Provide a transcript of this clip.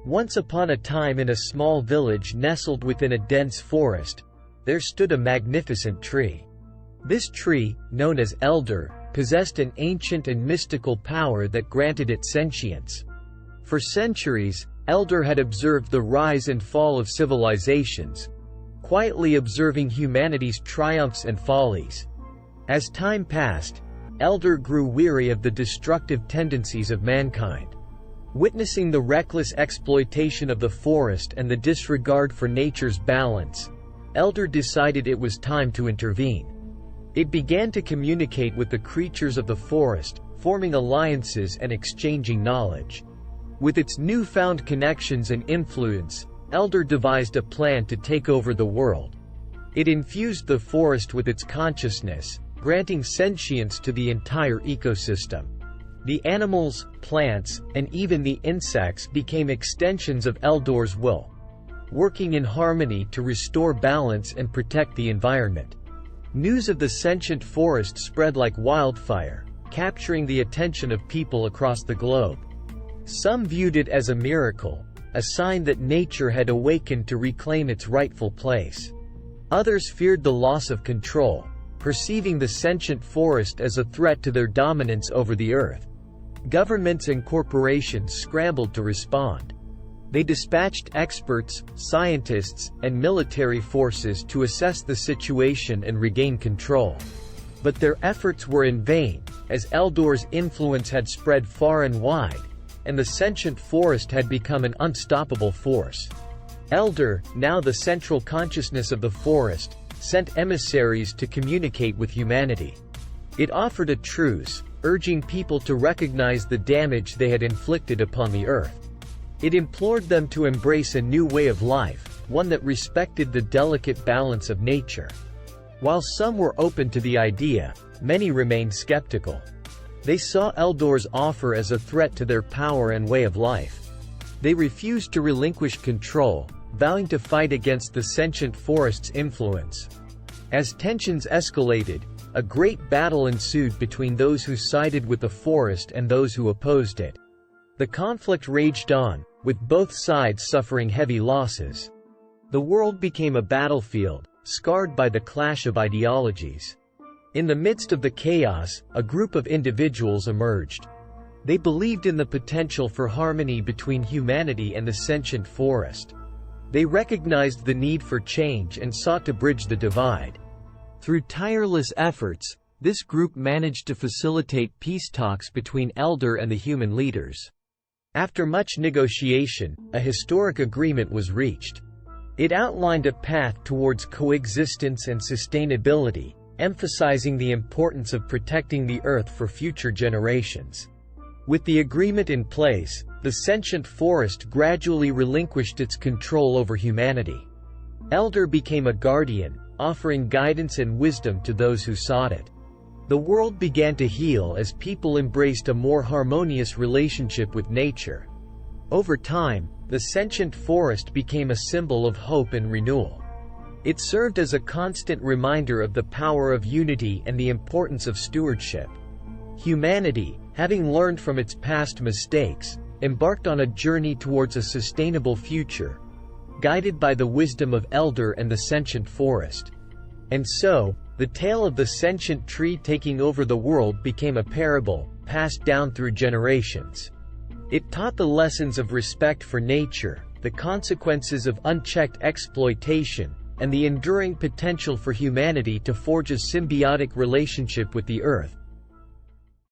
Once upon a time, in a small village nestled within a dense forest, there stood a magnificent tree. This tree, known as Elder, possessed an ancient and mystical power that granted it sentience. For centuries, Elder had observed the rise and fall of civilizations, quietly observing humanity's triumphs and follies. As time passed, Elder grew weary of the destructive tendencies of mankind. Witnessing the reckless exploitation of the forest and the disregard for nature's balance, Elder decided it was time to intervene. It began to communicate with the creatures of the forest, forming alliances and exchanging knowledge. With its newfound connections and influence, Elder devised a plan to take over the world. It infused the forest with its consciousness, granting sentience to the entire ecosystem. The animals, plants, and even the insects became extensions of Elder's will, working in harmony to restore balance and protect the environment. News of the sentient forest spread like wildfire, capturing the attention of people across the globe. Some viewed it as a miracle, a sign that nature had awakened to reclaim its rightful place. Others feared the loss of control, perceiving the sentient forest as a threat to their dominance over the earth. Governments and corporations scrambled to respond. They dispatched experts, scientists, and military forces to assess the situation and regain control. But their efforts were in vain, as Elder's influence had spread far and wide, and the sentient forest had become an unstoppable force. Elder, now the central consciousness of the forest, sent emissaries to communicate with humanity. It offered a truce, urging people to recognize the damage they had inflicted upon the earth. It implored them to embrace a new way of life, one that respected the delicate balance of nature. While some were open to the idea, many remained skeptical. They saw Elder's offer as a threat to their power and way of life. They refused to relinquish control, vowing to fight against the sentient forest's influence. As tensions escalated, a great battle ensued between those who sided with the forest and those who opposed it. The conflict raged on, with both sides suffering heavy losses. The world became a battlefield, scarred by the clash of ideologies. In the midst of the chaos, a group of individuals emerged. They believed in the potential for harmony between humanity and the sentient forest. They recognized the need for change and sought to bridge the divide. Through tireless efforts, this group managed to facilitate peace talks between Elder and the human leaders. After much negotiation, a historic agreement was reached. It outlined a path towards coexistence and sustainability, emphasizing the importance of protecting the earth for future generations. With the agreement in place, the sentient forest gradually relinquished its control over humanity. Elder became a guardian, offering guidance and wisdom to those who sought it. The world began to heal as people embraced a more harmonious relationship with nature. Over time, the sentient forest became a symbol of hope and renewal. It served as a constant reminder of the power of unity and the importance of stewardship. Humanity, having learned from its past mistakes, embarked on a journey towards a sustainable future, guided by the wisdom of Elder and the sentient forest. And so, the tale of the sentient tree taking over the world became a parable, passed down through generations. It taught the lessons of respect for nature, the consequences of unchecked exploitation, and the enduring potential for humanity to forge a symbiotic relationship with the earth,